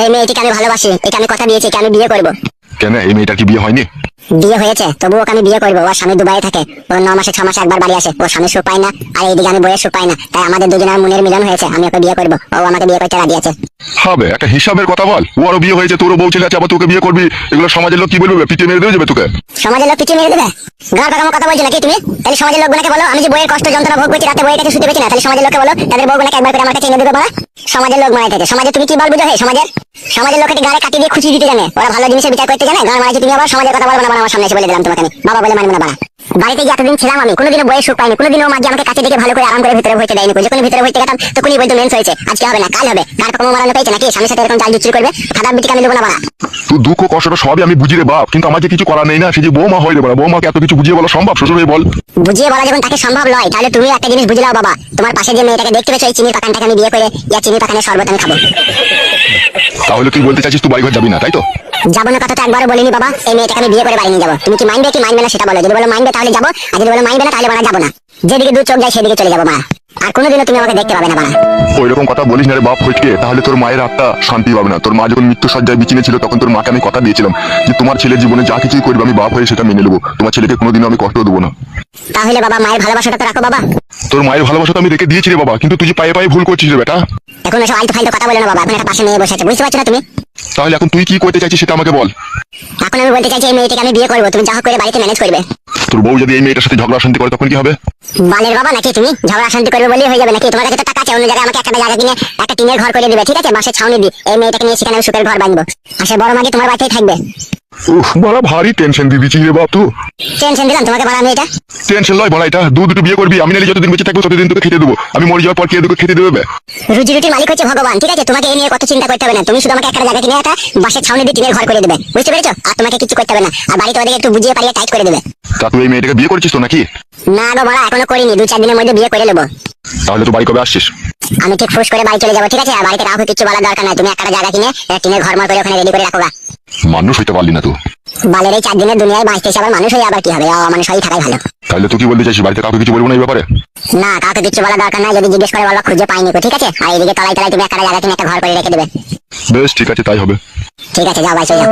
এই মেয়েটিকে আমি ভালোবাসি, একে আমি কথা দিয়েছি, একে আমি বিয়ে করবো। কেন, এই মেয়েটার কি বিয়ে হয়নি? বিয়ে হয়েছে, তবুও ওকে আমি বিয়ে করবো। ওর স্বামী দুবাই থাকে, ও 9 মাসে 6 মাসে একবার বাড়ি আসে। ও স্বামী সুখ পায় না, আর এইদিকে আমি বইয়ের সুখ পাই না। তাই আমাদের দুজনের মনের মিলন হয়েছে, আমি ওকে বিয়ে করবো। ও আমাকে বিয়ে করতে রাজি আছে। হবে একটা হিসাবের কথা বল, ওরও বিয়ে হয়েছে, তোরও বউ ছেলে আছে, আবার তোকে বিয়ে করবি? এগুলো সমাজের লোক কি বলবে? পিটিয়ে মেরে দেবে তোকে। সমাজের লোক পিছিয়ে মেরে দেবে? গাঁর কাকামো কথা বলছো নাকি তুমি? তাহলে সমাজের লোকগুলোকে বলো আমি যে বইয়ের কষ্ট যন্ত্রণা ভোগ করছি, রাতে বইয়ের কাছে শুতে পেছি না। তাহলে সমাজের লোককে বলো তাদের বউগুলোকে একবার করে আমার কাছে এনে দেবে। বলা সমাজের লোক মারাই থাকে। সমাজে তুমি কি বল বুঝো? হে সমাজের লোককে গাড়ে কাটি দিয়ে খুশি দিতে জানে, ওরা ভালো জিনিসের বিচার করতে জানে। গান মারাইছে তুমি, আবার সমাজের কথা বলবে না। আমার সামনে এসে বলে দিলাম তোমাকে, আমি বাবা বলে মানবো না। বাড়া বাড়িতে গিয়ে এতদিন ছিলাম, আমি কোনোদিনও বইয়ের সুখ পাইনি। কোনোদিনও মা আমাকে কাছে দেখে ভালো করে আরাম করে ভিতরে ভরতে দেয়নি। যখন ভিতরে ভরতে গেতাম তখনই বলতো মেন্স হয়েছে, আজকে হবে না কাল হবে। গান কাকামো মারানো পেয়েছে নাকি? স্বামীর সাথে এরকম জাল জুচুরি করবে? খাদার বিটিকে আমি দেবো না। বাড়া তুই দুঃখ কষ্টটা সবই আমি বুঝি রে বাপ, কিন্তু আমার যে কিছু করার নেই না। সে যে বৌমা হয় রে বাবা, বৌমাকে এত কিছু বুঝিয়ে বলা সম্ভব? শ্বশুর হয়ে বল। বুঝিয়ে বলা যখন তাকে সম্ভব নয়, তাহলে তুমি একটা জিনিস বুঝে নাও বাবা। তোমার পাশে যে মেয়েটাকে দেখতে পেয়েছো, এই চিনির পাকানটাকে আমি বিয়ে করে চিনির পাকানের শরবত আমি খাবো। তাহলে তুই বলতে চাইছিস তুই বাড়িঘর যাবি না, তাই তো? যাবো না কথা তো একবারও বলিনি বাবা। এই মেয়েটাকে আমি বিয়ে করে বাড়ি নিয়ে যাবো। তুমি কি মানবে কি মানবে না সেটা বলো। যদি বলো মানবে তাহলে যাবো, আর যদি বলো মানবে না তাহলে বাড়া যাবো না। যেদিকে দু চোখ যায় সেদিকে চলে যাবো। বাড়া আর কোনোদিনও তুমি আমাকে দেখতে পাবে না। বাড়া ওই রকম কথা বলিস না রে বাপ ফটকে, তাহলে তোর মায়ের আত্মা শান্তি পাবে না। তোর মা যখন মৃত্যু সজ্জায় বিছিনে ছিল, তখন তোর মাকে আমি কথা দিয়েছিলাম যে তোমার ছেলের জীবনে যা কিছুই করবে আমি বাপ হয়ে সেটা মেনে নেবো। তোমার ছেলেকে কোনোদিনও আমি কষ্ট দেবো না। তাহলে বাবা মায়ের ভালোবাসাটা তো রাখো বাবা। তোর মায়ের ভালোবাসা তো আমি রেখে দিয়েছি রে বাবা, কিন্তু তুই যে পায়ে পায়ে ভুল করছিস রে বেটা। এখন এসব আলতু ফালতু কথা বলে না বাবা। এখন একটা পাশে মেয়ে বসে আছে, বুঝতে পারছো না তুমি? তাহলে এখন তুই কি করতে চাইছিস সেটা আমাকে বল। এখন আমি বলতে চাইছি এই মেয়েটাকে আমি বিয়ে করবো, তুমি যা হোক করে বাড়িতে ম্যানেজ করবে। তোর বউ যদি এই মেয়েটার সাথে ঝগড়া শান্তি করে তখন কি হবে? বালের বাবা নাকি তুমি? ঝগড়া শান্তি করবে বলেই হয়ে যাবে নাকি? তোমার কাছে তো টাকা আছে, অন্য জায়গায় আমাকে একটা জায়গা কিনে একটা টিনের ঘর করে দিবে, ঠিক আছে? বাসে ছাউনি দি, এই মেয়েটাকে নিয়ে সেখানে আমি সুখের ঘর বাঁধবো। আর সে বড় মাগি তোমার বাড়িতেই থাকবে। উফ বড় ভারী টেনশন দিয়ে দিচ্ছিস রে বাপ তুই। টেনশন দিলাম তোমাকে বাড়া? আমি এটা টেনশন লয় বড়, এটা দুটো বিয়ে করবি। আমি নাহলে যতদিন বেঁচে থাকবো ততদিন তোকে খেতে দেবো। আমি মরে যাওয়ার পর কে তোকে খেতে দেবে? রুজি রুটির মালিক হচ্ছে ভগবান, ঠিক আছে? তোমাকে এই নিয়ে কত চিন্তা করতে হবে না। তুমি শুধু আমাকে একটা জায়গা কিনে একটা বাসের ছাউনি দিয়ে টিনের ঘর করে দেবে, বুঝতে পেরেছো? আর তোমাকে কিছু করতে হবে না। আর বাড়িতে ওদেরকে একটু বুঝিয়ে পারিয়ে টাইট করে দেবে। তা তুই এই মেয়েটাকে বিয়ে করেছিস তো নাকি? না গো বাড়া, এখনো করিনি। 2-4 দিনের মধ্যে বিয়ে করে নেবো। তাহলে তো বাড়ি কবে আসছিস? আমি ঠিক ফুস করে বাড়ি চলে যাবো, ঠিক আছে? আর বাড়িতে কাউকে কিছু বলার দরকার নাই। তুমি একটা জায়গা কিনে টিনের ঘর মর করে ওখানে রেডি করে রাখো। মানুষ হইতে পারলি না তুই। বালের এই 4 দিনের দুনিয়ায় বাঁচতে এসে আবার মানুষ হয়ে আবার কি হবে? মানুষ হয়ে থাকাই ভালো। তাহলে তুই কি বলতে চাইছিস, বাড়িতে কাউকে কিছু বলবো না এই ব্যাপারে? না, কাউকে কিছু বলার দরকার নাই। যদি জিজ্ঞেস করে বলো খুঁজে পাইনি, ঠিক আছে? আর এইদিকে তলায় তলায় তুমি একটা জায়গা কিনে একটা ঘর করে রেখে দেবে। বেশ ঠিক আছে, তাই হবে। ঠিক আছে, যাও বাড়ি চলে যাও।